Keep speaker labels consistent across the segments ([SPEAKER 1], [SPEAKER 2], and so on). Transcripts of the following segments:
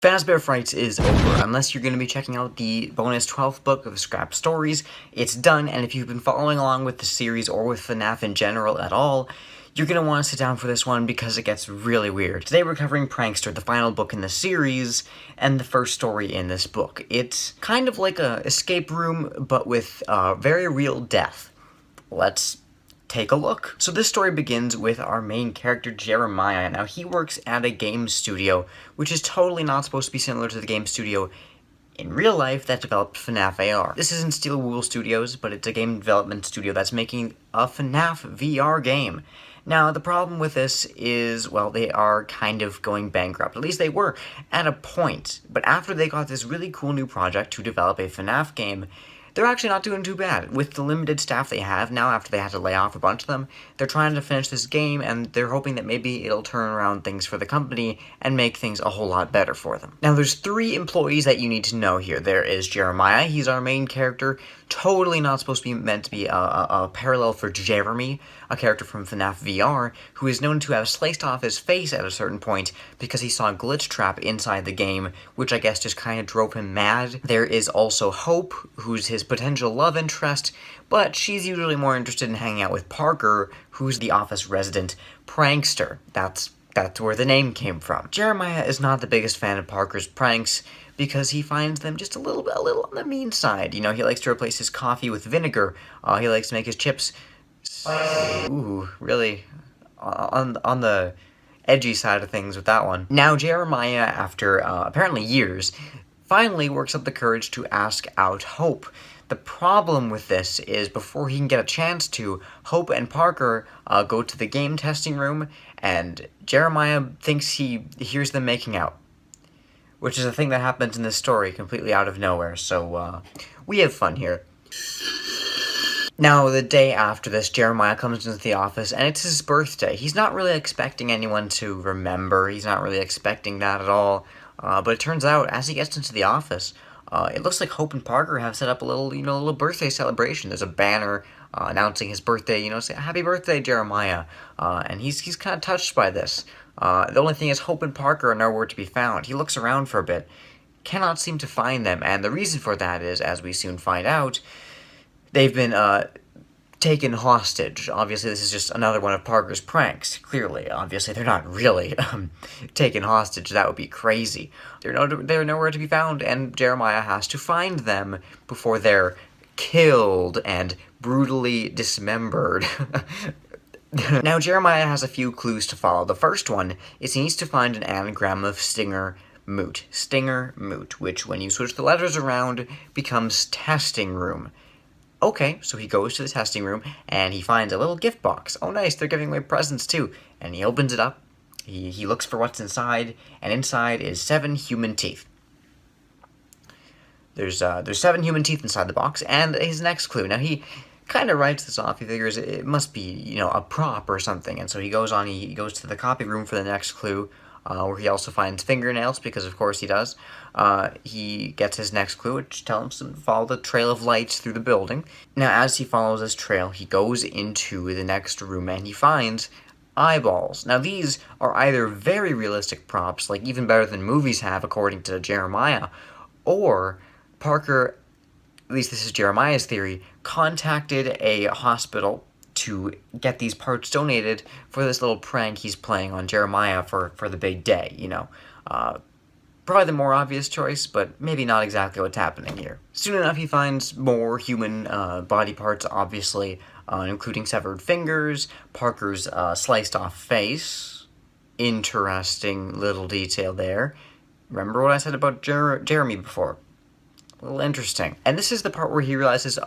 [SPEAKER 1] Fazbear Frights is over, unless you're going to be checking out the bonus 12th book of Scrap Stories. It's done, and if you've been following along with the series or with FNAF in general at all, you're going to want to sit down for this one because it gets really weird. Today we're covering Prankster, the final book in the series, and the first story in this book. It's kind of like a escape room, but with very real death. Let's take a look. So this story begins with our main character, Jeremiah. Now, he works at a game studio, which is totally not supposed to be similar to the game studio in real life that developed FNAF AR. This isn't Steel Wool Studios, but it's a game development studio that's making a FNAF VR game. Now, the problem with this is, well, they are kind of going bankrupt. At least they were at a point. But after they got this really cool new project to develop a FNAF game, they're actually not doing too bad. With the limited staff they have now, after they had to lay off a bunch of them, they're trying to finish this game, and they're hoping that maybe it'll turn around things for the company and make things a whole lot better for them. Now, there's 3 employees that you need to know here. There is Jeremiah. He's our main character. Totally not supposed to be meant to be a parallel for Jeremy, a character from FNAF VR, who is known to have sliced off his face at a certain point because he saw a glitch trap inside the game, which I guess just kind of drove him mad. There is also Hope, who's his potential love interest, but she's usually more interested in hanging out with Parker, who's the office resident prankster. That's where the name came from. Jeremiah is not the biggest fan of Parker's pranks because he finds them just a little on the mean side. You know, he likes to replace his coffee with vinegar. He likes to make his chips spicy. Ooh, really on the edgy side of things with that one. Now, Jeremiah, after apparently years, finally works up the courage to ask out Hope. The problem with this is before he can get a chance to, Hope and Parker go to the game testing room, and Jeremiah thinks he hears them making out, which is a thing that happens in this story completely out of nowhere, so we have fun here. Now, the day after this, Jeremiah comes into the office, and it's his birthday. He's not really expecting anyone to remember. He's not really expecting that at all. But it turns out, as he gets into the office, it looks like Hope and Parker have set up a little birthday celebration. There's a banner announcing his birthday, say, "Happy birthday, Jeremiah." And he's kind of touched by this. The only thing is Hope and Parker are nowhere to be found. He looks around for a bit, cannot seem to find them, and the reason for that is, as we soon find out, they've been taken hostage. Obviously, this is just another one of Parker's pranks, clearly. Obviously, they're not really taken hostage. That would be crazy. They're nowhere to be found, and Jeremiah has to find them before they're killed and brutally dismembered. Now, Jeremiah has a few clues to follow. The first one is he needs to find an anagram of Stinger Moot. Stinger Moot, which, when you switch the letters around, becomes testing room. Okay, so he goes to the testing room, and he finds a little gift box. Oh, nice, they're giving away presents, too. And he opens it up, he looks for what's inside, and inside is 7 human teeth. There's 7 human teeth inside the box, and his next clue. Now, he kind of writes this off. He figures it must be, a prop or something, and so he goes to the copy room for the next clue, where he also finds fingernails, because of course he does. He gets his next clue, which tells him to follow the trail of lights through the building. Now, as he follows this trail, he goes into the next room, and he finds eyeballs. Now, these are either very realistic props, like even better than movies have, according to Jeremiah, or Parker, at least this is Jeremiah's theory, contacted a hospital to get these parts donated for this little prank he's playing on Jeremiah for the big day, Probably the more obvious choice, but maybe not exactly what's happening here. Soon enough, he finds more human body parts, obviously, including severed fingers, Parker's sliced-off face. Interesting little detail there. Remember what I said about Jeremy before? A little interesting. And this is the part where he realizes,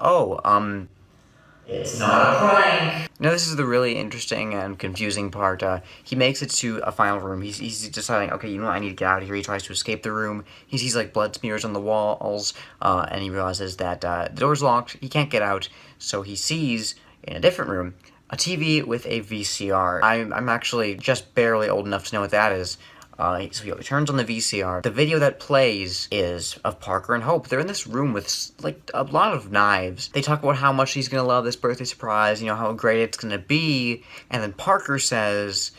[SPEAKER 1] it's not a prank! Now, this is the really interesting and confusing part. He makes it to a final room. He's deciding, okay, you know what, I need to get out of here. He tries to escape the room. He sees, blood smears on the walls, and he realizes that the door's locked. He can't get out, so he sees, in a different room, a TV with a VCR. I'm actually just barely old enough to know what that is. So he turns on the VCR. The video that plays is of Parker and Hope. They're in this room with, a lot of knives. They talk about how much he's gonna love this birthday surprise, how great it's gonna be. And then Parker says,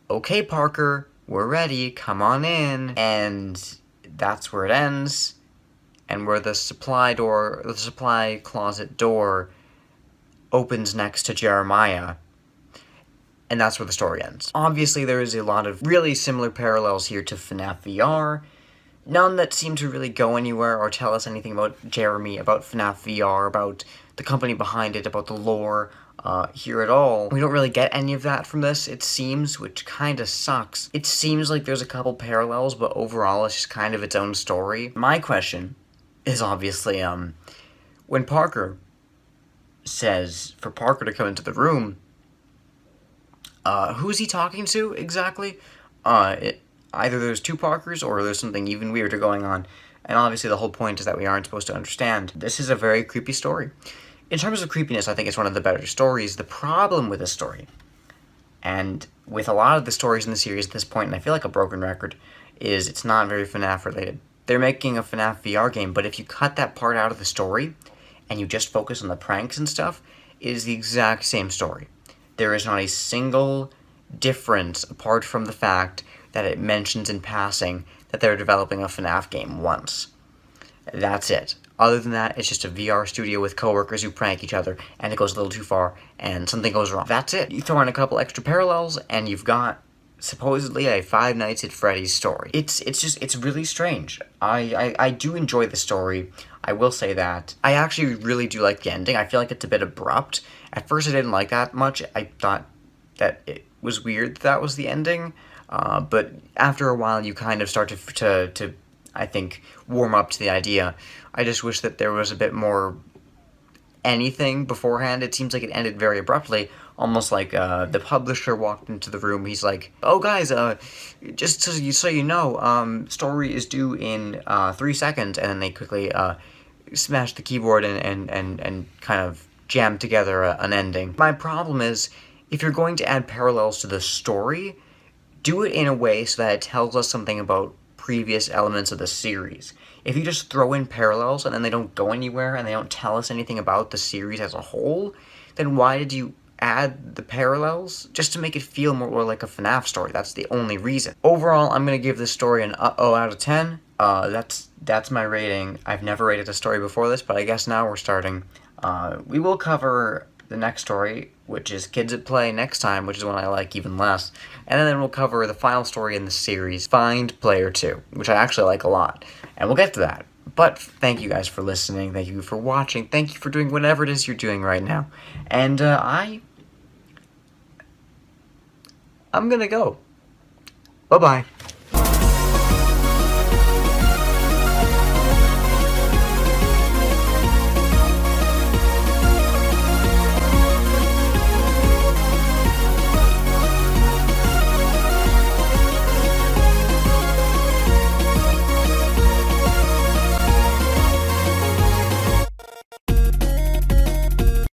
[SPEAKER 1] "Okay, Parker, we're ready, come on in." And that's where it ends, and where the supply closet door opens next to Jeremiah, and that's where the story ends. Obviously, there is a lot of really similar parallels here to FNAF VR, none that seem to really go anywhere or tell us anything about Jeremy, about FNAF VR, about the company behind it, about the lore here at all. We don't really get any of that from this, it seems, which kind of sucks. It seems like there's a couple parallels, but overall it's just kind of its own story. My question is obviously, when Parker says for Parker to come into the room, who's he talking to exactly? Either there's two Parkers or there's something even weirder going on. And obviously the whole point is that we aren't supposed to understand. This is a very creepy story. In terms of creepiness, I think it's one of the better stories. The problem with this story, and with a lot of the stories in the series at this point, and I feel like a broken record, is it's not very FNAF related. They're making a FNAF VR game, but if you cut that part out of the story, and you just focus on the pranks and stuff, it is the exact same story. There is not a single difference apart from the fact that it mentions in passing that they're developing a FNAF game once. That's it. Other than that, it's just a VR studio with coworkers who prank each other, and it goes a little too far, and something goes wrong. That's it. You throw in a couple extra parallels, and you've got supposedly a Five Nights at Freddy's story. It's really strange. I do enjoy the story. I will say that. I actually really do like the ending. I feel like it's a bit abrupt. At first I didn't like that much. I thought that it was weird that was the ending. But after a while you kind of start to I think, warm up to the idea. I just wish that there was a bit more anything beforehand. It seems like it ended very abruptly, almost like the publisher walked into the room. He's like, "Oh guys, just so you know, story is due in 3 seconds," and then they quickly smash the keyboard and kind of jam together an ending. My problem is, if you're going to add parallels to the story, do it in a way so that it tells us something about previous elements of the series. If you just throw in parallels and then they don't go anywhere and they don't tell us anything about the series as a whole, then why did you add the parallels? Just to make it feel more like a FNAF story. That's the only reason. Overall, I'm going to give this story an uh-oh out of 10. That's my rating. I've never rated a story before this, but I guess now we're starting. We will cover the next story, which is Kids at Play, next time, which is one I like even less. And then we'll cover the final story in the series, Find Player 2, which I actually like a lot. And we'll get to that. But thank you guys for listening, thank you for watching, thank you for doing whatever it is you're doing right now. And I'm gonna go. Bye-bye.